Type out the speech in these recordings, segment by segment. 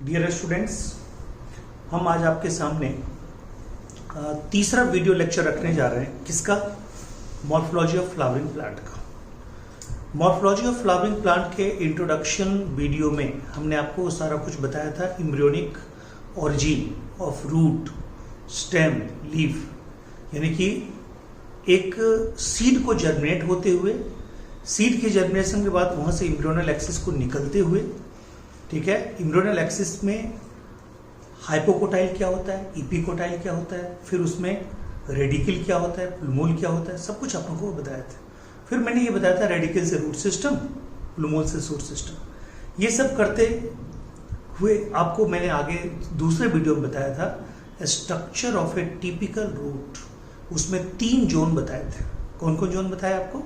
Dear students, हम आज आपके सामने तीसरा वीडियो लेक्चर रखने जा रहे हैं। किसका? मॉर्फोलॉजी ऑफ फ्लावरिंग प्लांट का। मॉर्फोलॉजी ऑफ फ्लावरिंग प्लांट के इंट्रोडक्शन वीडियो में हमने आपको सारा कुछ बताया था। Embryonic origin of root, stem, leaf, यानी कि एक सीड को जर्मिनेट होते हुए, सीड के जर्मिनेशन के बाद वहां से एम्ब्रियोनल एक्सिस को निकलते हुए, ठीक है, एम्ब्रियोनल एक्सिस में हाइपोकोटाइल क्या होता है, इपिकोटाइल क्या होता है, फिर उसमें रेडिकल क्या होता है, प्लूमोल क्या होता है, सब कुछ आप लोगों को बताया था। फिर मैंने ये बताया था रेडिकल से रूट सिस्टम, प्लूमोल से शूट सिस्टम। ये सब करते हुए आपको मैंने आगे दूसरे वीडियो में बताया था structure of a typical root. उसमें 3 जोन बताए थे। कौन कौन जोन बताया आपको?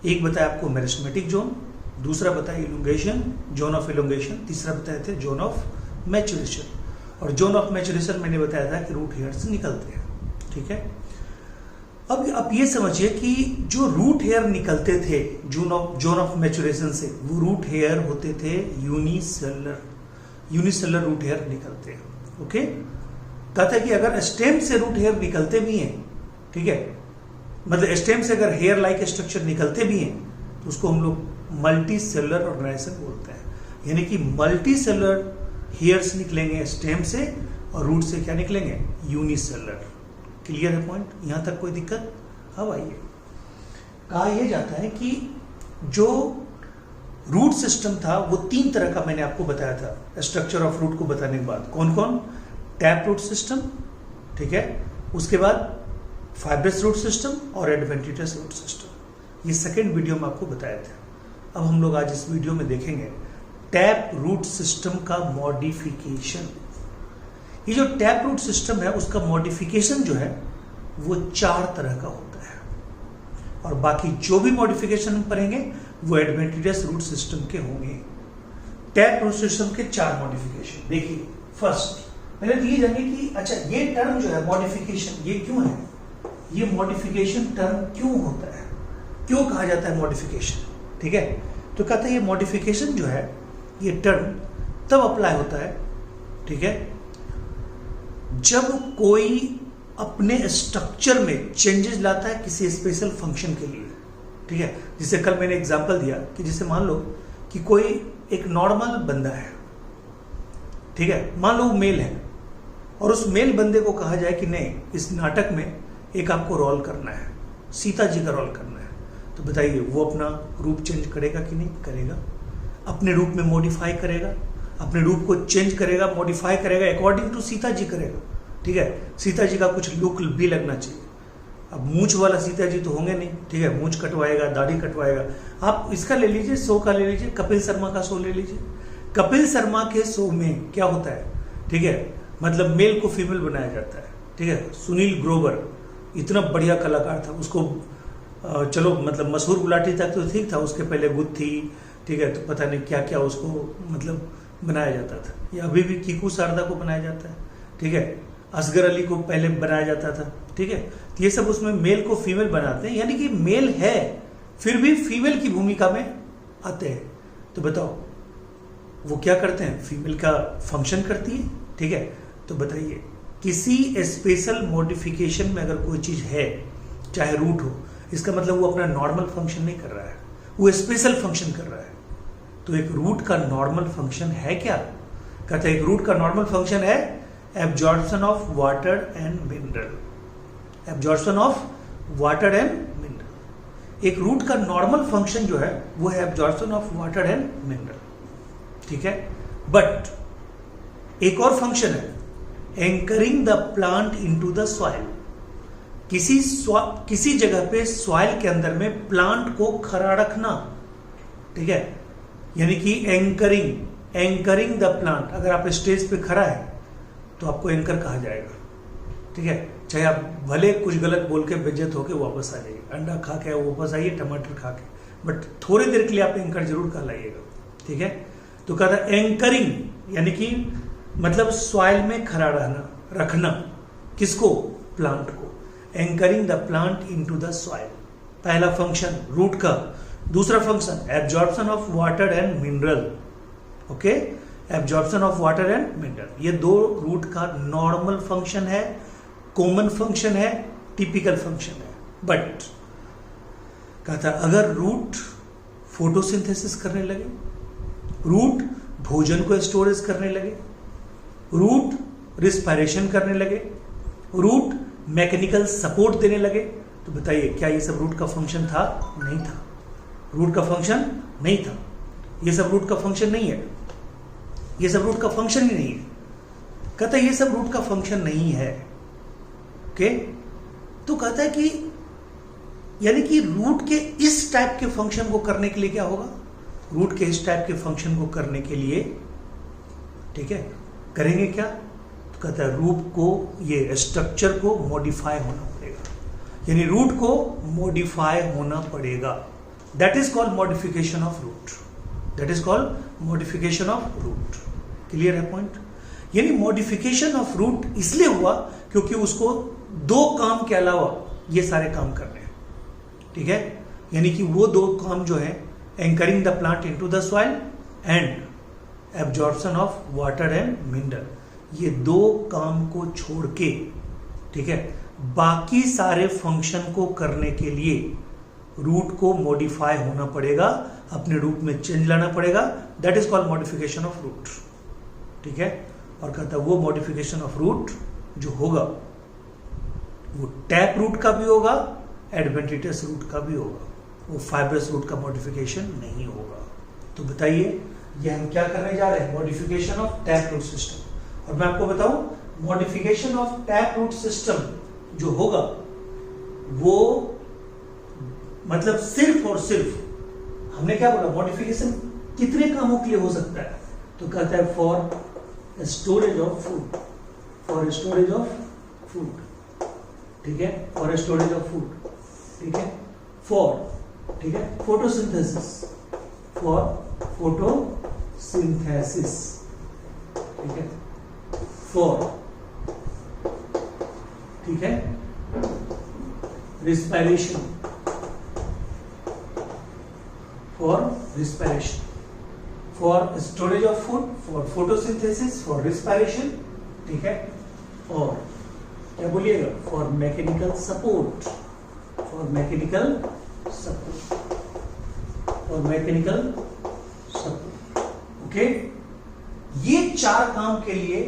एक बताया आपको मेरिस्टेमेटिक जोन, दूसरा बताया इलोंगेशन, जोन ऑफ इलोंगेशन, तीसरा बताए थे जोन ऑफ मैचुरेशन। और जोन ऑफ मैचुरेशन मैंने बताया था कि रूट हेयर से निकलते हैं, ठीक है। अब आप ये समझिए कि जो रूट हेयर निकलते थे जोन ऑफ मैचुरेशन से, वो रूट हेयर होते थे यूनिसेलर रूट हेयर निकलते हैं, ओके। कहता है कि अगर स्टेम से रूट हेयर निकलते भी हैं, ठीक है, मतलब स्टेम से अगर हेयर लाइक स्ट्रक्चर निकलते भी हैं, तो उसको हम लोग मल्टी सेलुलर ऑर्गेनाइजेशन बोलते हैं। यानी कि मल्टी सेलुलर हेयर्स निकलेंगे स्टेम से, और रूट से क्या निकलेंगे? यूनिसेलुलर। क्लियर है पॉइंट? यहां तक कोई दिक्कत? अब आइए, कहा यह जाता है कि जो रूट सिस्टम था वो 3 तरह का मैंने आपको बताया था स्ट्रक्चर ऑफ रूट को बताने के बाद। कौन कौन? टैप रूट सिस्टम, ठीक है, उसके बाद फाइब्रस रूट सिस्टम और एडवेंटिटस रूट सिस्टम। ये सेकेंड वीडियो में आपको बताया था। अब हम लोग आज इस वीडियो में देखेंगे टैप रूट सिस्टम का मॉडिफिकेशन। ये जो टैप रूट सिस्टम है उसका मॉडिफिकेशन जो है वो 4 तरह का होता है, और बाकी जो भी मॉडिफिकेशन हम पढ़ेंगे वो एडवेंटिटस रूट सिस्टम के होंगे। टैप रूट सिस्टम के 4 मॉडिफिकेशन देखिए। फर्स्ट, पहले तो ये जानिए कि अच्छा ये टर्म जो है मॉडिफिकेशन, ये क्यों है? ये मॉडिफिकेशन टर्म क्यों होता है, क्यों कहा जाता है मॉडिफिकेशन, ठीक है। तो कहता है ये मॉडिफिकेशन जो है, ये टर्म तब अप्लाई होता है, ठीक है, जब कोई अपने स्ट्रक्चर में चेंजेस लाता है किसी स्पेशल फंक्शन के लिए, ठीक है। जिसे कल मैंने एग्जांपल दिया कि जैसे मान लो कि कोई एक नॉर्मल बंदा है, ठीक है, मान लो वो मेल है, और उस मेल बंदे को कहा जाए कि नहीं, इस नाटक में एक आपको रोल करना है, सीता जी का रोल करना है, तो बताइए वो अपना रूप चेंज करेगा कि नहीं करेगा? अपने रूप में मॉडिफाई करेगा, अपने रूप को चेंज करेगा, मॉडिफाई करेगा, अकॉर्डिंग टू सीता जी करेगा, ठीक है। सीता जी का कुछ लुक भी लगना चाहिए। अब मूंछ वाला सीता जी तो होंगे नहीं, ठीक है, मूंछ कटवाएगा, दाढ़ी कटवाएगा। आप इसका ले लीजिए, शो का ले लीजिए, कपिल शर्मा का शो ले लीजिए। कपिल शर्मा के शो में क्या होता है, ठीक है, मतलब मेल को फीमेल बनाया जाता है, ठीक है। सुनील ग्रोवर इतना बढ़िया कलाकार था, उसको चलो मतलब मशहूर गुलाटी तक तो ठीक था, उसके पहले गुत्थी, ठीक है, तो पता नहीं क्या क्या उसको मतलब बनाया जाता था। या अभी भी कीकू शारदा को बनाया जाता है, ठीक है, असगर अली को पहले बनाया जाता था, ठीक है। तो ये सब उसमें मेल को फीमेल बनाते हैं, यानी कि मेल है फिर भी फीमेल की भूमिका में आते हैं। तो बताओ वो क्या करते हैं? फीमेल का फंक्शन करती है, ठीक है। तो बताइए किसी स्पेशल मॉडिफिकेशन में अगर कोई चीज है, चाहे रूट हो, इसका मतलब वो अपना नॉर्मल फंक्शन नहीं कर रहा है, वो स्पेशल फंक्शन कर रहा है। तो एक रूट का नॉर्मल फंक्शन है क्या? कहते हैं एक रूट का नॉर्मल फंक्शन है absorption of water and mineral. Absorption of water and mineral, एक रूट का नॉर्मल फंक्शन जो है वो है absorption of water and mineral, ठीक है। बट एक और फंक्शन है anchoring the plant into the soil. किसी जगह पे सॉइल के अंदर में प्लांट को खड़ा रखना, ठीक है, यानी कि एंकरिंग द प्लांट। अगर आप स्टेज पे खड़ा है तो आपको एंकर कहा जाएगा, ठीक है। चाहे आप भले कुछ गलत बोल के बेइज्जत होके वापस आ जाइए, अंडा खा के वापस आइए, टमाटर खा के, बट थोड़ी देर के लिए आप एंकर जरूर कहलाइएगा, ठीक है। तो कहता है एंकरिंग, यानी कि मतलब सॉइल में खड़ा रहना, रखना, किसको? प्लांट को। Anchoring the plant into the soil, पहला फंक्शन रूट का, दूसरा function absorption of water and mineral, okay, absorption of water and mineral. ये दो रूट का नॉर्मल फंक्शन है, कॉमन फंक्शन है, टिपिकल फंक्शन है। बट कहता अगर रूट फोटोसिंथेसिस करने लगे, रूट भोजन को स्टोरेज करने लगे, रूट रिस्पायरेशन करने लगे, रूट मैकेनिकल सपोर्ट देने लगे, तो बताइए क्या ये सब रूट का फंक्शन था? नहीं था। रूट का फंक्शन नहीं था। ये सब रूट का फंक्शन नहीं है, ये सब रूट का फंक्शन ही नहीं है। कहता है ये सब रूट का फंक्शन नहीं है। ओके, तो कहता है कि यानी कि रूट के इस टाइप के फंक्शन को करने के लिए क्या होगा? रूट के इस टाइप के फंक्शन को करने के लिए, ठीक है, करेंगे क्या? तो कहता है रूट को, ये स्ट्रक्चर को मॉडिफाई होना पड़ेगा, यानी रूट को मॉडिफाई होना पड़ेगा। That is called modification of root, that is called modification of root. Clear है पॉइंट? यानी मॉडिफिकेशन ऑफ रूट इसलिए हुआ क्योंकि उसको दो काम के अलावा ये सारे काम करने हैं, ठीक है, यानी कि वो दो काम जो है anchoring the plant into the soil and absorption of water and mineral, ये दो काम को छोड़ के, ठीक है, बाकी सारे फंक्शन को करने के लिए रूट को मॉडिफाई होना पड़ेगा, अपने रूट में चेंज लाना पड़ेगा। That is called modification of root, ठीक है। और कहता है वो मॉडिफिकेशन ऑफ रूट जो होगा वो टैप रूट का भी होगा, एडवेंटिटस रूट का भी होगा, वो फाइब्रस रूट का मॉडिफिकेशन नहीं होगा। तो बताइए ये हम क्या करने जा रहे हैं? Modification of tap root system. और मैं आपको बताऊं modification of tap root system जो होगा वो मतलब सिर्फ और सिर्फ हमने क्या बोला, मॉडिफिकेशन कितने कामों के लिए हो सकता है? तो कहता है for storage of food, for storage of food, ठीक है, फॉर स्टोरेज ऑफ फूड, ठीक है, फॉर, ठीक है, फोटोसिंथेसिस, फॉर फोटोसिंथेसिस, ठीक है, फॉर, ठीक है, respiration, for respiration, for storage of food, for photosynthesis, for respiration, ठीक है, और क्या बोलिएगा, for mechanical support, for mechanical support, for mechanical support. Okay, ये चार काम के लिए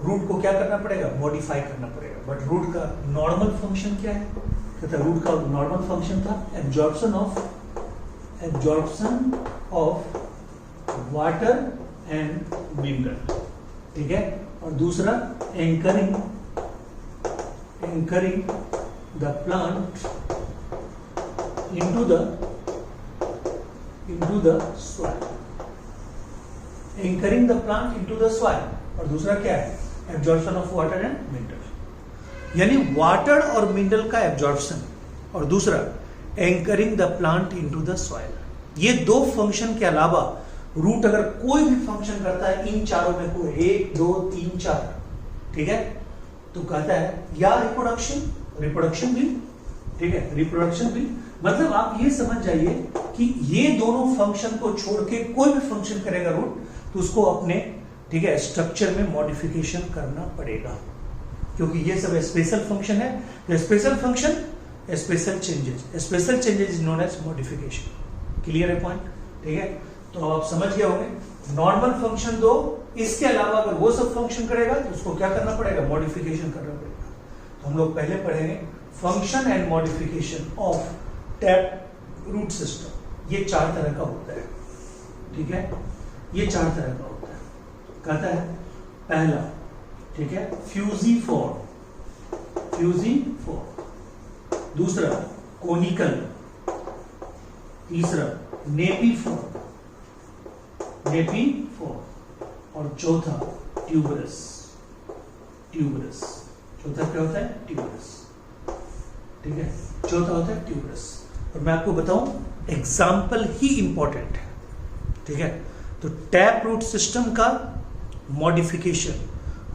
रूट को क्या करना पड़ेगा? मॉडिफाई करना पड़ेगा। बट रूट का नॉर्मल फंक्शन क्या है? कहता है रूट का नॉर्मल फंक्शन था absorption of water and mineral, ठीक है, और दूसरा anchoring the plant into the soil, anchoring the plant into the soil, और दूसरा क्या है? Absorption of water and mineral, यानी वाटर और मिनरल का एब्जॉर्प्शन, और दूसरा anchoring the plant into the soil. ये दो फंक्शन के अलावा रूट अगर कोई भी फंक्शन करता है इन चारों में कोई 1 2 3 4, ठीक है, तो कहता है या रिप्रोडक्शन भी, ठीक है, रिप्रोडक्शन भी, मतलब आप ये समझ जाइए कि ये दोनों फंक्शन को छोड़ के कोई भी फंक्शन करेगा रूट तो उसको अपने, ठीक है, स्ट्रक्चर में मॉडिफिकेशन करना पड़ेगा, क्योंकि ये सब स्पेशल फंक्शन है। तो special function, special changes is known as modification. Clear है पॉइंट? ठीक है, तो आप समझ गए होंगे नॉर्मल फंक्शन दो, इसके अलावा अगर वो सब फंक्शन करेगा तो उसको क्या करना पड़ेगा? मॉडिफिकेशन करना पड़ेगा। तो हम लोग पहले पढ़ेंगे function and modification of tap root system. ये 4 तरह का होता है, ठीक है, ये 4 तरह का होता है। कहता है पहला, ठीक है, फ्यूजिफॉर्म, दूसरा कोनिकल, तीसरा नेपीफॉर्म, और चौथा ट्यूबरस। चौथा क्या होता है? ट्यूबरस, ठीक है, चौथा होता है ट्यूबरस। और मैं आपको बताऊं एग्जाम्पल ही इंपॉर्टेंट है, ठीक है। तो टैप रूट सिस्टम का मॉडिफिकेशन,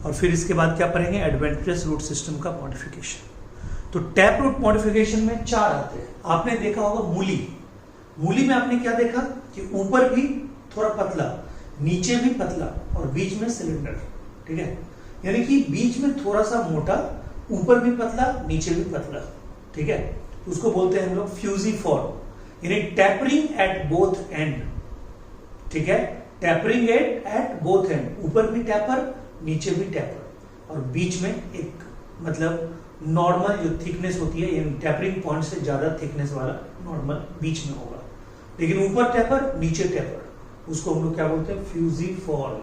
और फिर इसके बाद क्या पढ़ेंगे? एडवेंटिटस रूट सिस्टम का मॉडिफिकेशन। तो टैप रूट मॉडिफिकेशन में 4 आते हैं। आपने देखा होगा मूली, मूली में आपने क्या देखा कि ऊपर भी थोड़ा पतला, नीचे भी पतला और बीच में सिलेंडर, ठीक है, यानी कि बीच में थोड़ा सा मोटा, ऊपर भी पतला, नीचे भी पतला, ठीक है, उसको बोलते हैं हम लोग फ्यूजिफॉर्म, यानी टैपरिंग एट बोथ एंड, ठीक है, टैपरिंग एट बोथ एंड, ऊपर भी टैपर, नीचे भी टैपर और बीच में एक मतलब नॉर्मल जो थिकनेस होती है, यानी टैपरिंग पॉइंट से ज्यादा थिकनेस वाला नॉर्मल बीच में होगा, लेकिन ऊपर टैपर नीचे टैपर, उसको हम लोग क्या बोलते हैं, फ्यूजिफॉर्म,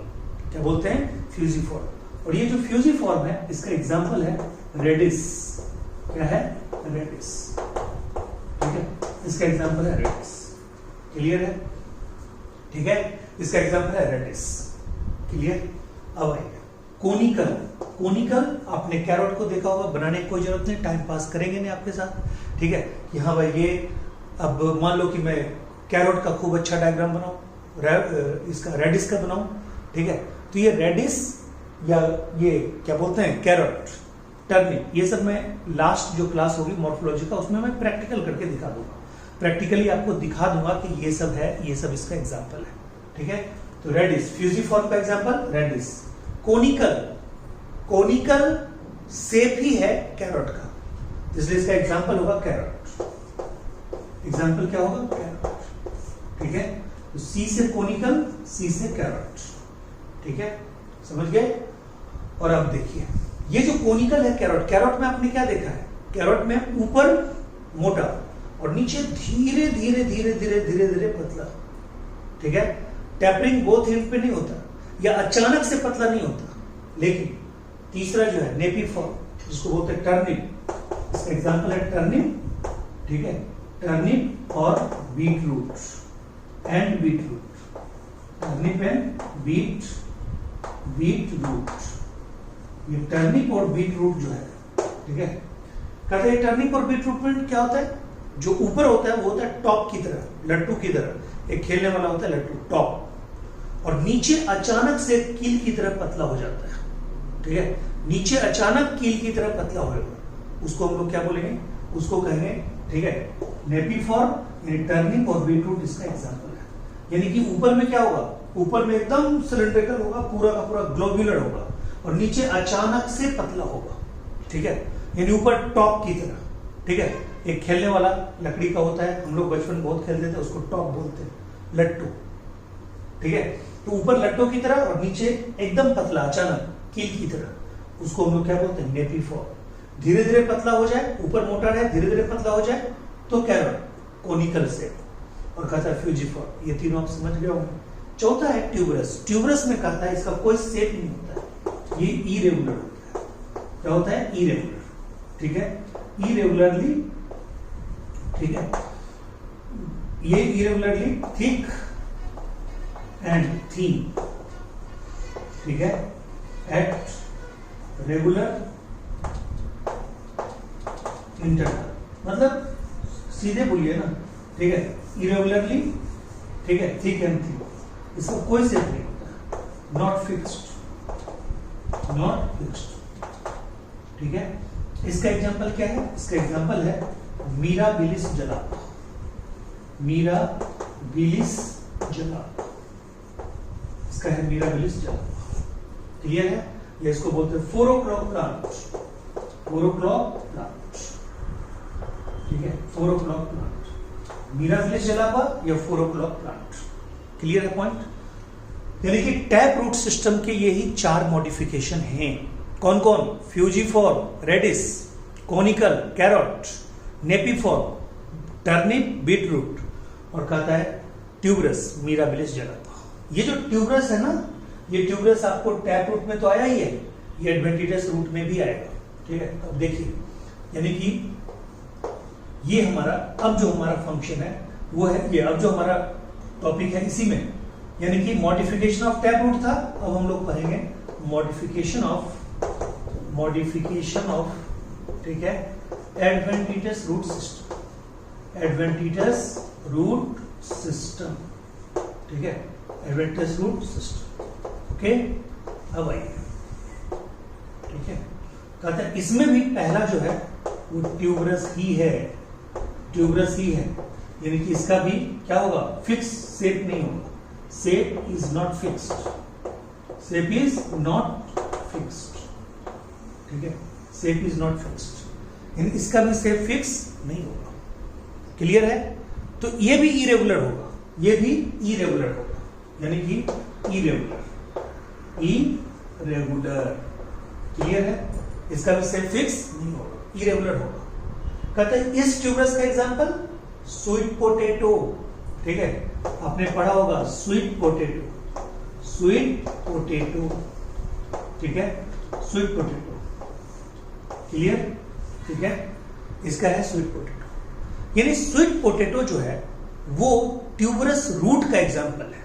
क्या बोलते हैं, फ्यूजिफॉर्म। और ये जो फ्यूजिफॉर्म है इसका एग्जांपल है रेडिस, क्या है, रेडिस, ठीक है, इसका एग्जांपल है रेडिस, क्लियर है, ठीक है, इसका एग्जांपल है रेडिस, क्लियर। अब आएगा कोनिकल, कोनिकल आपने कैरोट को देखा होगा, बनाने की कोई जरूरत नहीं, टाइम पास करेंगे नहीं आपके साथ, ठीक है, कि हाँ भाई ये, अब मान लो कि मैं कैरोट का खूब अच्छा डायग्राम बनाऊं, इसका रेडिस का बनाऊं, ठीक है, तो ये रेडिस या ये क्या बोलते हैं कैरोट, टर्निप, ये सब मैं लास्ट जो क्लास होगी मॉर्फोलॉजी का उसमें मैं प्रैक्टिकल करके दिखा दूंगा, प्रैक्टिकली आपको दिखा दूंगा कि ये सब है, ये सब इसका एग्जाम्पल है, ठीक है। तो रेडिस फ्यूजिफॉर्म का example radish. Conical, conical shape ही है कैरोट का, इसलिए इसका एग्जाम्पल होगा कैरोट, एग्जाम्पल क्या होगा, कैरोट, ठीक है। तो सी से कोनिकल, सी से कैरोट, ठीक है, समझ गए। और अब देखिए ये जो कोनिकल है कैरोट, कैरोट में आपने क्या देखा है, कैरोट में ऊपर मोटा और नीचे धीरे धीरे धीरे धीरे धीरे धीरे पतला, ठीक है, टैपरिंग बोथ एंड पे नहीं होता या अचानक से पतला नहीं होता। लेकिन तीसरा जो है नेपीफॉर्म, जिसको बोलते हैं टर्निप, इसका एग्जांपल है टर्निप, ठीक है, टर्निप और beet root and beet root, turnip and beet root, ये टर्निप और बीट रूट जो है, ठीक है, कहते हैं टर्निप और बीट रूट में क्या होता है, जो ऊपर होता है वो होता है टॉप की तरह, लट्टू की तरह, एक खेलने वाला होता है लट्टू टॉप, और नीचे अचानक से कील की तरह पतला हो जाता है, ठीक है, नीचे अचानक कील की तरह पतला होगा, उसको हम लोग क्या बोलेंगे, उसको कहेंगे, ठीक है, नेपीफॉर्म, यानी टर्निप और बीट रूट इसका एग्जांपल है। यानी कि ऊपर में क्या होगा, ऊपर में एकदम सिलिंड्रिकल होगा, पूरा का पूरा ग्लोब्यूलर होगा, और नीचे अचानक से पतला होगा, ठीक है, यानी ऊपर टॉप की तरह, ठीक है, एक खेलने वाला लकड़ी का होता है, हम लोग बचपन बहुत खेलते थे, उसको टॉप बोलते हैं, लट्टू, ठीक है, तो ऊपर लट्टू की तरह और नीचे एकदम पतला अचानक कील की तरह, उसको हम लोग क्या बोलते हैं, नेपीफॉर्म। धीरे धीरे पतला हो जाए, ऊपर मोटा रहे, धीरे धीरे पतला हो जाए तो कैरोट, कोनिकल शेप, और कहता है फ्यूजिफॉर्म। ये तीनों आप समझ गए होंगे। चौथा है ट्यूबरस, ट्यूबरस में कहता है इसका कोई शेप नहीं होता है, ये इरेगुलर होता है, क्या होता है, इरेगुलर, ठीक है, इरेगुलरली, ठीक है, ये इरेगुलरली थिक एंड थीन, ठीक है, एट रेगुलर इंटरवल, मतलब सीधे बोलिए ना, ठीक है, इरेगुलरली, ठीक है, थिक एंड थीन, इसका कोई शेप नहीं होता, नॉट फिक्स्ड, नॉट फिक्स्ड, ठीक है। इसका एग्जांपल क्या है, इसका एग्जांपल है मिराबिलिस जलाप, मिराबिलिस जलाप, इसका है मिराबिलिस जलाप, क्लियर है। ये इसको बोलते हैं 4 o'clock प्लांट, 4 o'clock प्लांट, ठीक है, 4 o'clock प्लांट, मिराबिलिस जलापा या 4 o'clock प्लांट, क्लियर है पॉइंट। यानी कि टैप रूट सिस्टम के यही 4 मॉडिफिकेशन हैं, कौन कौन, fusiform, radish, conical, carrot, napiform, turnip, beet root, और कहता है ट्यूबरस, मिराबिलिस जलापा। ये जो ट्यूबरस है ना, ये ट्यूबरस आपको टैप रूट में तो आया ही है, ये एडवेंटिटस रूट में भी आएगा, ठीक है। अब देखिए, यानी कि ये हमारा अब जो हमारा फंक्शन है वो है ये, अब जो हमारा टॉपिक है इसी में, यानी कि मॉडिफिकेशन ऑफ टैप रूट था, अब हम लोग पढ़ेंगे मॉडिफिकेशन ऑफ, ठीक है, एडवेंटिटस रूट सिस्टम, एडवेंटिटस रूट सिस्टम, ठीक है, एडवेंटिटस रूट सिस्टम, ओके। अब आइए, ठीक है, कहते हैं इसमें भी पहला जो है वो ट्यूबरस ही है, ट्यूबरस ही है, यानी कि इसका भी क्या होगा, फिक्स शेप नहीं होगा, shape is not fixed, shape is not fixed, ठीक है, शेप इज नॉट फिक्स्ड, यानी इसका भी शेप फिक्स नहीं होगा। क्लियर है? तो ये भी इरेगुलर होगा, ये भी इरेगुलर होगा, यानी कि इरेगुलर, इरेगुलर, क्लियर है? इसका भी शेप फिक्स नहीं होगा, इरेगुलर होगा। कहते हैं इस ट्यूबरस का एग्जांपल स्वीट पोटैटो, ठीक है, आपने पढ़ा होगा स्वीट पोटैटो, स्वीट पोटैटो, ठीक है, स्वीट पोटैटो, क्लियर, ठीक है, इसका है स्वीट पोटैटो। यानी स्वीट पोटैटो जो है वो ट्यूबरस रूट का एग्जांपल है,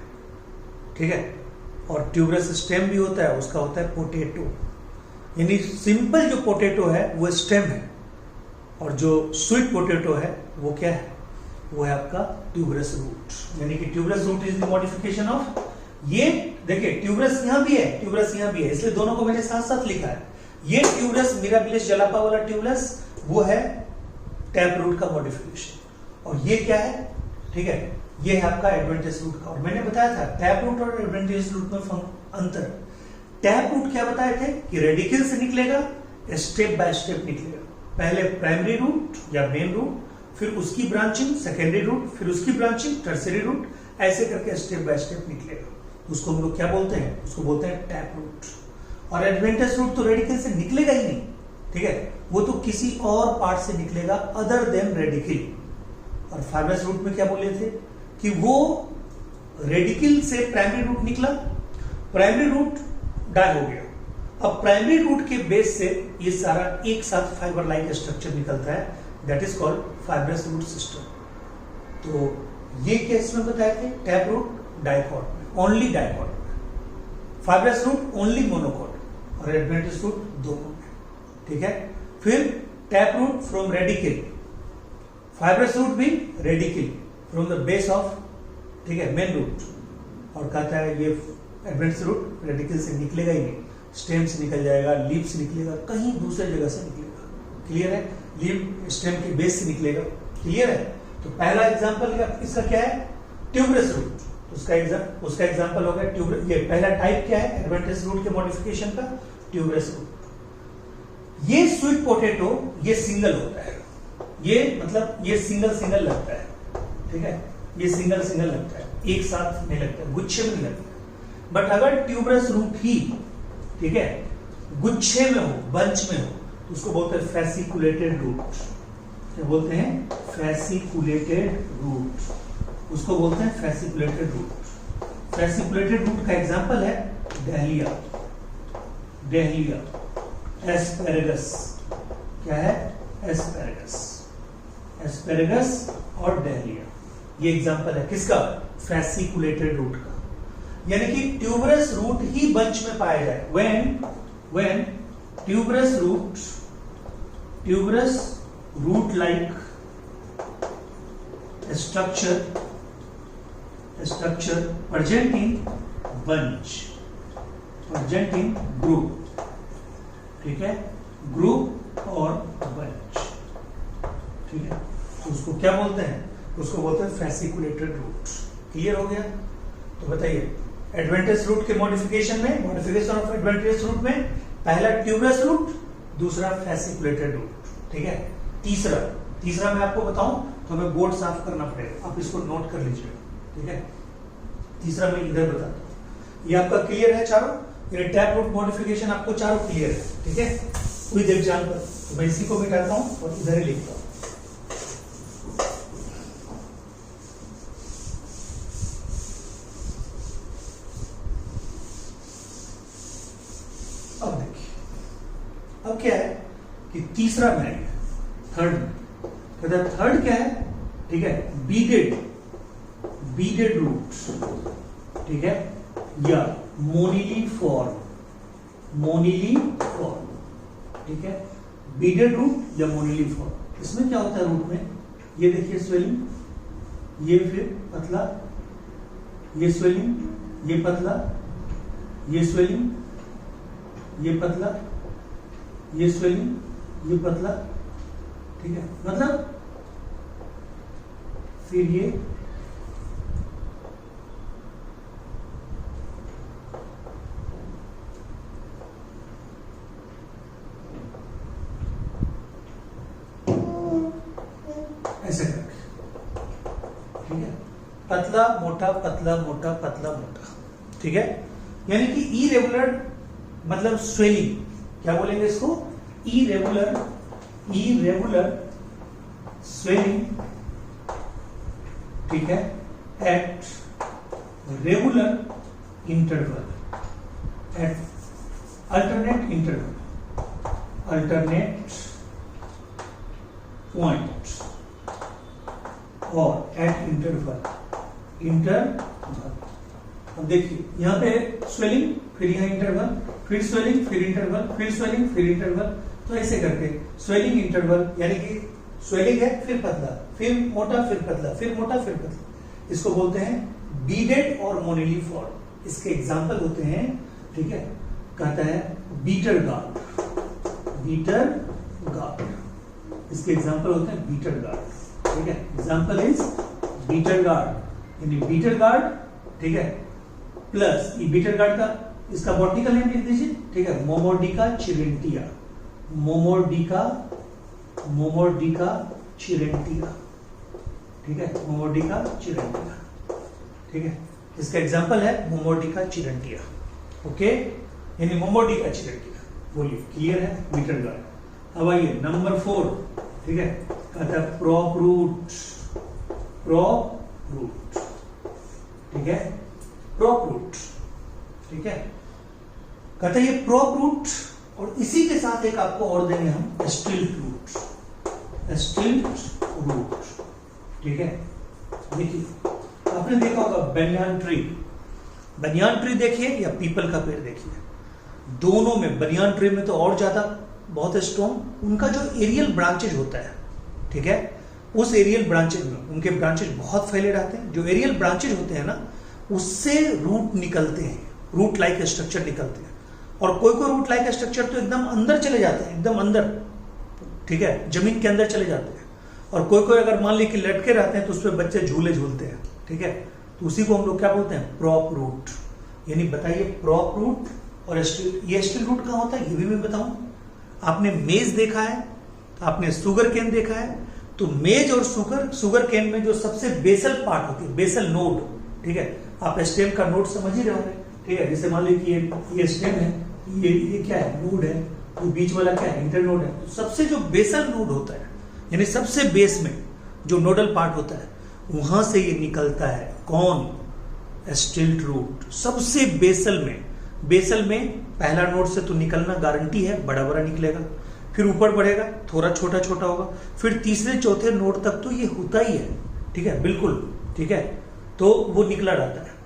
ठीक है, और ट्यूबरस स्टेम भी होता है, उसका होता है पोटैटो। यानी सिंपल जो पोटैटो है वो स्टेम है, और जो स्वीट पोटैटो है वो क्या है, वो है आपका ट्यूबरस रूट। यानी कि tuberous root is the modification of, ये देखिए ट्यूबरस यहां भी है, ट्यूबरस यहां भी है, इसलिए दोनों को मैंने साथ साथ लिखा है। ये ट्यूबरस मिराबिलिस जलापा वाला ट्यूबरस वो है टैप रूट का मॉडिफिकेशन, और ये क्या है, ठीक है, ये है आपका एडवेंटिस रूट का। और मैंने बताया था टैप रूट और एडवेंटिस रूट में अंतर। टैप रूट क्या बताए थे कि रेडिकल से निकलेगा, स्टेप बाय स्टेप निकलेगा, पहले प्राइमरी रूट या मेन रूट, फिर उसकी ब्रांचिंग सेकेंडरी रूट, फिर उसकी ब्रांचिंग टर्सरी रूट, ऐसे करके स्टेप बाय स्टेप निकलेगा। उसको हम लोग क्या बोलते हैं, उसको बोलते हैं टैप रूट। और एडवेंटिस रूट तो रेडिकल से निकलेगा ही नहीं, ठीक है, वो तो किसी और पार्ट से निकलेगा अदर देन रेडिकल। और फाइब्रस रूट में क्या बोले थे कि वो रेडिकल से प्राइमरी रूट निकला, प्राइमरी रूट डाई हो गया, अब प्राइमरी रूट के बेस से ये सारा एक साथ फाइबर लाइक स्ट्रक्चर निकलता है, that is called fibrous root system. तो ये केस में बताए थे टैप रूट डाइकॉट में, ओनली डाइकॉट में, फाइब्रस रूट ओनली मोनोकॉट, और एडवेंटिस रूट दोनों में, ठीक है। फिर tap root from radicle, fibrous root भी radicle from the base of, ठीक है, मेन रूट, और कहता है ये एडवेंटिस रूट रेडिकल से निकलेगा ही नहीं, स्टेम से निकल जाएगा, लीफ से निकलेगा, कहीं दूसरे जगह से निकलेगा, क्लियर है, लीफ स्टेम के बेस से निकलेगा, क्लियर है। तो पहला एग्जांपल इसका क्या है, ट्यूबरस रूट, उसका एग्जांपल हो गया ट्यूबर, ये पहला टाइप क्या है एडवेंटिस रूट के मॉडिफिकेशन का, ट्यूबरस रूट। ये स्वीट पोटैटो ये सिंगल होता है, ये मतलब ये सिंगल सिंगल लगता है, ठीक है, ये सिंगल सिंगल लगता है, एक साथ नहीं लगता है, गुच्छे में नहीं लगता है। बट अगर ट्यूबरस रूट ही, ठीक है, गुच्छे में हो, बंच में हो, तो उसको बोलते हैं फैसिकुलेटेड रूट। क्या बोलते हैं, फैसिकुलेटेड रूट, उसको बोलते हैं फैसिकुलेटेड रूट। फैसिकुलेटेड रूट का एग्जांपल है डहलिया, डहलिया, एस्पेरेगस, क्या है, एस्पेरेगस, एस्पेरेगस और डहलिया, ये एग्जांपल है किसका, फैसिकुलेटेड रूट का। यानी कि ट्यूबरस रूट ही बंच में पाया जाए, when tuberous root like structure present in bunch, present in group, ठीक है, ग्रुप और बंच, ठीक है, तो उसको क्या बोलते हैं, उसको बोलते हैं फैसिकुलेटेड रूट। क्लियर हो गया? तो बताइए एडवेंटिस रूट के मॉडिफिकेशन में, मॉडिफिकेशन ऑफ एडवेंटिस रूट में पहला ट्यूबरस रूट, दूसरा फैसिकुलेटेड रूट, ठीक है। तीसरा मैं आपको बताऊं तो हमें बोर्ड साफ करना पड़ेगा, आप इसको नोट कर लीजिएगा, ठीक है। तीसरा मैं इधर बताता हूं, ये आपका क्लियर है चारों, ये टैप रूट मॉडिफिकेशन आपको चारों क्लियर है, ठीक है। विद एग्जांपल तो मैं इसी को मिटाता हूं और इधर ही लिखता हूं। अब देखिए, अब क्या है कि तीसरा में थर्ड क्या है, ठीक है, बीडेड रूट, ठीक है, या मोनिलीफॉर्म, ठीक है, बीडेड रूट या मोनिलीफॉर्म। इसमें क्या होता है रूट में, ये देखिए स्वेलिंग, ये फिर पतला, ये स्वेलिंग, ये पतला, ये स्वेलिंग, ये पतला, ये स्वेलिंग, ये पतला, ठीक है, मतलब फिर ये ऐसे करके, ठीक है, पतला मोटा पतला मोटा पतला मोटा, ठीक है। यानी कि इरेगुलर मतलब स्वेलिंग, क्या बोलेंगे इसको, इरेगुलर स्वेलिंग, ठीक है, at regular interval, at alternate interval, alternate point और एट इंटरवल। अब देखिए यहां पे स्वेलिंग, फिर यहां इंटरवल, फिर स्वेलिंग, फिर इंटरवल, फिर स्वेलिंग, फिर इंटरवल, तो ऐसे करके स्वेलिंग इंटरवल, यानी कि स्वेलिंग है फिर पतला, फिर मोटा, फिर पतला, फिर मोटा, फिर पतला, इसको बोलते हैं बीडेड और मोनेली फॉर्म। इसके एग्जाम्पल होते हैं, ठीक है, कहता है बीटर गार्ड, बीटर गार्ड, इसके एग्जाम्पल होते हैं बीटर गार्ड, ठीक है, एग्जाम्पल इज बीटर गार्ड, यानी बीटर गार्ड, ठीक है, प्लस ये बीटर गार्ड का इसका बॉटनिकल नेम लिख दीजिए, ठीक है, मोमोर्डिका चिरेंटिया, मोमोर्डिका चिरेंटिया, ठीक है, मोमोर्डिका चिरेंटिया, ठीक है, इसका एग्जांपल है मोमोर्डिका चिरेंटिया, ओके, यानी मोमोर्डिका चिरेंटिया। बोलिए क्लियर है बीटर गार्ड। अब आइए नंबर 4, ठीक है, कहता है प्रॉप रूट, ठीक है, प्रॉप रूट, ठीक है, कहते हैं ये प्रॉप रूट, और इसी के साथ एक आपको और देंगे हम स्टिल्ट रूट, ठीक है। देखिए आपने देखा होगा बनियान ट्री देखिए या पीपल का पेड़ देखिए, दोनों में बनियान ट्री में तो और ज्यादा बहुत स्ट्रॉन्ग, उनका जो एरियल ब्रांचेज होता है, ठीक है, उस एरियल ब्रांचेज में उनके ब्रांचेज बहुत फैले रहते हैं। जो एरियल ब्रांचेज होते हैं ना, उससे रूट निकलते हैं, रूट लाइक स्ट्रक्चर निकलते हैं, और कोई रूट लाइक स्ट्रक्चर तो एकदम अंदर चले जाते हैं, एकदम अंदर, ठीक है, जमीन के अंदर चले जाते हैं, और कोई अगर मान ली कि लटके रहते हैं तो उस पर बच्चे झूले झूलते हैं, ठीक है, तो उसी को हम लोग क्या बोलते हैं, प्रॉप रूट। यानी बताइए प्रॉप रूट और ये स्टिल रूट कहाँ होता है, ये भी मैं बताऊं। आपने मेज देखा है, आपने शुगर केन देखा है, तो मेज और शुगर केन में जो सबसे बेसल पार्ट होती है, बेसल नोड, ठीक है, आप स्टेम का नोड समझ ही रहे होंगे, ठीक है, जैसे मान लीजिए कि ये स्टेम है, ये क्या है, नोड है, तो बीच वाला क्या है, इंटर नोड है, तो सबसे जो बेसल नोड होता है, यानी सबसे बेस में जो नोडल पार्ट होता है, वहां से ये निकलता है, कौन, स्टिल्ट रूट, सबसे बेसल में पहला नोड से तो निकलना गारंटी है, बड़ा बड़ा निकलेगा, फिर ऊपर बढ़ेगा, थोड़ा छोटा छोटा होगा, फिर तीसरे चौथे नोड तक तो ये होता ही है, ठीक है, बिल्कुल, ठीक है, तो वो निकला रहता है।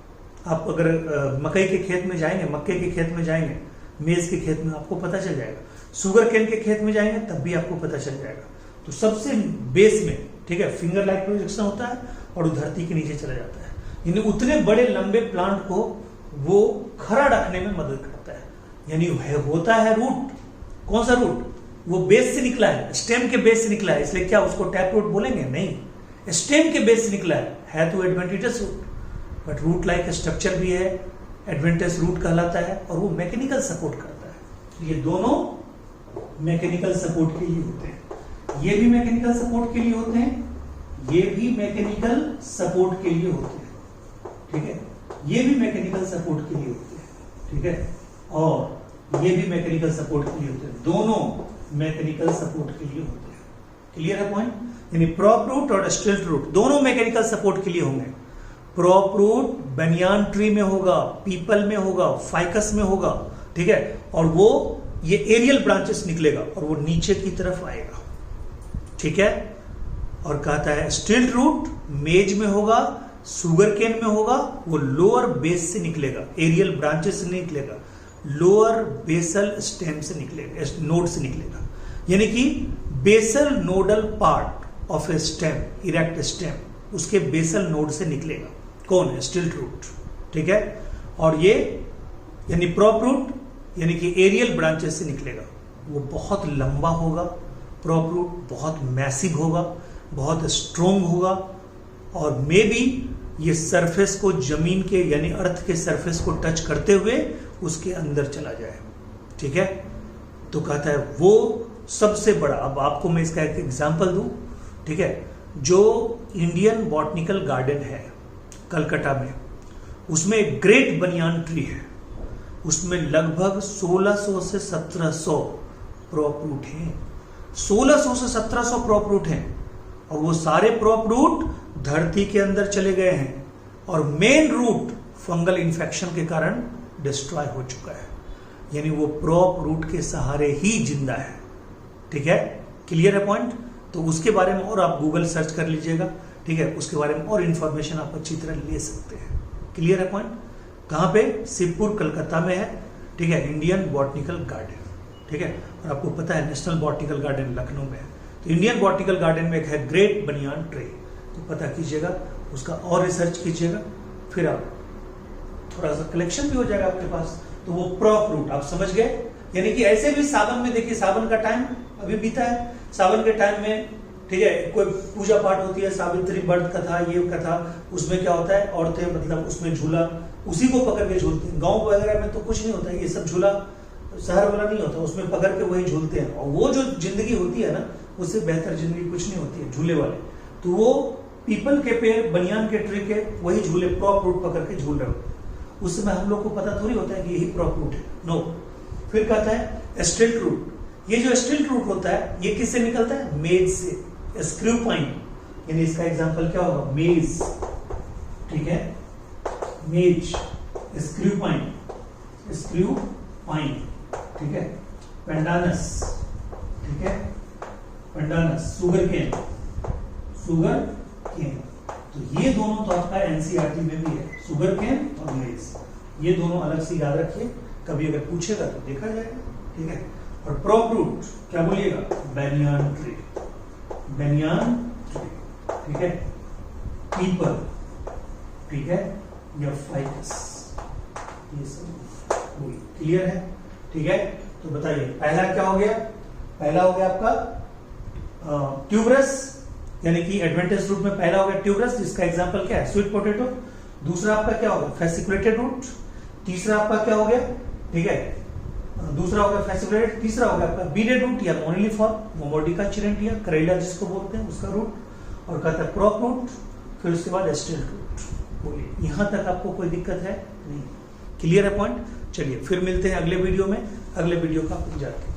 आप अगर मकई के खेत में जाएंगे, मक्के के खेत में जाएंगे, मेज के खेत में आपको पता चल जाएगा, शुगर केन के खेत में जाएंगे तब भी आपको पता चल जाएगा। तो सबसे बेस में, ठीक है, फिंगर लाइक प्रोजेक्शन होता है और धरती के नीचे चला जाता है, यानी उतने बड़े लंबे प्लांट को वो खड़ा रखने में मदद करता है। यानी होता है रूट, कौन सा रूट, वो बेस से निकला है, स्टेम के बेस से निकला है, इसलिए क्या उसको टैप रूट बोलेंगे, नहीं, स्टेम के बेस से निकला है तो adventitious root, but root like structure भी है, एडवेंटिजस रूट कहलाता है, और वो मैकेनिकल सपोर्ट करता है। ये दोनों मैकेनिकल सपोर्ट के लिए होते हैं, ये भी मैकेनिकल सपोर्ट के लिए होते हैं, ये भी मैकेनिकल सपोर्ट के लिए होते हैं, ठीक है, ये भी मैकेनिकल सपोर्ट के लिए होते हैं, ठीक है, और ये भी मैकेनिकल सपोर्ट के लिए होते हैं, दोनों मैकेनिकल सपोर्ट के लिए होते हैं। क्लियर है पॉइंट? यानी प्रॉप रूट और स्टिल्ट रूट दोनों मैकेनिकल सपोर्ट के लिए होंगे। प्रॉप रूट बनियान ट्री में होगा, पीपल में होगा, फाइकस में होगा, ठीक है, और वो ये एरियल ब्रांचेस निकलेगा और वो नीचे की तरफ आएगा, ठीक है। और कहता है स्टिल्ट रूट मेज में होगा, शुगर केन में होगा, वो लोअर बेस से निकलेगा, एरियल ब्रांचेस से निकलेगा, लोअर बेसल स्टेम से निकलेगा, नोड से निकलेगा। यानी कि basal nodal part of a stem, erect stem, उसके बेसल नोड से निकलेगा, कौन है, स्टिल्ट रूट, ठीक है। और ये यानी प्रॉप रूट यानी कि एरियल ब्रांचेस से निकलेगा, वो बहुत लंबा होगा, प्रॉप रूट बहुत मैसिव होगा, बहुत स्ट्रोंग होगा, और मे बी ये सरफेस को जमीन के यानी अर्थ के सरफेस को टच करते हुए उसके अंदर चला जाए। ठीक है, तो कहता है वो सबसे बड़ा, अब आपको मैं इसका एक एग्जांपल दूं, ठीक है, जो इंडियन बॉटनिकल गार्डन है कलकत्ता में, उसमें एक ग्रेट बनियान ट्री है, उसमें लगभग 1600 से 1700 प्रॉप रूट हैं। 1600 से 1700 प्रॉप रूट हैं, और वो सारे प्रॉप रूट धरती के अंदर चले गए हैं, और मेन रूट फंगल इन्फेक्शन के कारण डिस्ट्रॉय हो चुका है, यानी वो प्रॉप रूट के सहारे ही जिंदा है। ठीक है, क्लियर है पॉइंट? तो उसके बारे में और आप गूगल सर्च कर लीजिएगा, ठीक है, उसके बारे में और इंफॉर्मेशन आप अच्छी तरह ले सकते हैं। क्लियर है पॉइंट? कहां पे? शिवपुर कलकत्ता में है, ठीक है, इंडियन बॉटनिकल गार्डन। ठीक है, और आपको पता है नेशनल बॉटनिकल गार्डन लखनऊ में है, तो इंडियन बॉटनिकल गार्डन में एक है ग्रेट बनियान ट्री, तो पता कीजिएगा, उसका और रिसर्च कीजिएगा, फिर आप थोड़ा सा कलेक्शन भी हो जाएगा आपके पास। तो वो प्रॉप रूट आप समझ गए, यानी कि ऐसे भी सावन में देखिए, सावन का टाइम अभी बीता है, सावन के टाइम में, ठीक है, कोई पूजा पाठ होती है, सावित्री व्रत कथा, ये कथा, उसमें क्या होता है, औरतें मतलब उसमें झूला उसी को पकड़ के झूलती हैं। गांव वगैरह में तो कुछ नहीं होता है, ये सब झूला शहर वाला नहीं होता, उसमें पकड़ के वही झूलते हैं, और वो जो जिंदगी होती है ना, उससे बेहतर जिंदगी कुछ नहीं होती है झूले वाले। तो वो पीपल के पेड़, बनियान के ट्री के वही झूले, प्रॉप रूट पकड़ के झूल रहे हो, उस समय हम लोग को पता थोड़ी होता है कि यही प्रॉप रूट है, नो। फिर कहता है स्टिल्ट रूट, ये जो स्टिल्ट रूट होता है ये किससे निकलता है? मेज से, स्क्रू पाइन, यानी इसका एग्जांपल क्या होगा? मेज। ठीक है, मेज, स्क्रू पाइन, स्क्रू पाइन, ठीक है, पेंडानस, ठीक है, पेंडानस, सुगर केन, सुगर केन। तो ये दोनों तो आपका एनसीईआरटी में भी है, सुगर केन और मेज, ये दोनों अलग से याद रखिए, कभी अगर पूछेगा तो देखा जाएगा। ठीक है, और प्रॉप रूट क्या बोलिएगा? बेनियान ट्री, बेनियान ट्री, ठीक है, पीपल, ठीक है, या फाइकस, ये सब क्लियर है? ठीक है, तो बताइए पहला क्या हो गया? पहला हो गया आपका ट्यूबरस, यानी कि एडवेंटेज रूट में पहला हो गया ट्यूबरस, जिसका एग्जांपल क्या है? Sweet potato. दूसरा आपका क्या होगा? Fasciculated root. तीसरा आपका क्या हो गया? ठीक है, दूसरा हो गया फेसिकुलेटेड। तीसरा हो गया आपका बीडेड रूट या मोनिलिफॉर्म, मोमोर्डिका चिरेंटिया, करेला जिसको बोलते हैं, उसका रूट। और कहता है प्रॉप रूट, फिर उसके बाद स्टिल्ट रूट। बोलिए यहां तक आपको कोई दिक्कत है? नहीं, क्लियर है पॉइंट? चलिए फिर मिलते हैं अगले वीडियो में, अगले वीडियो का इंतजार करिए।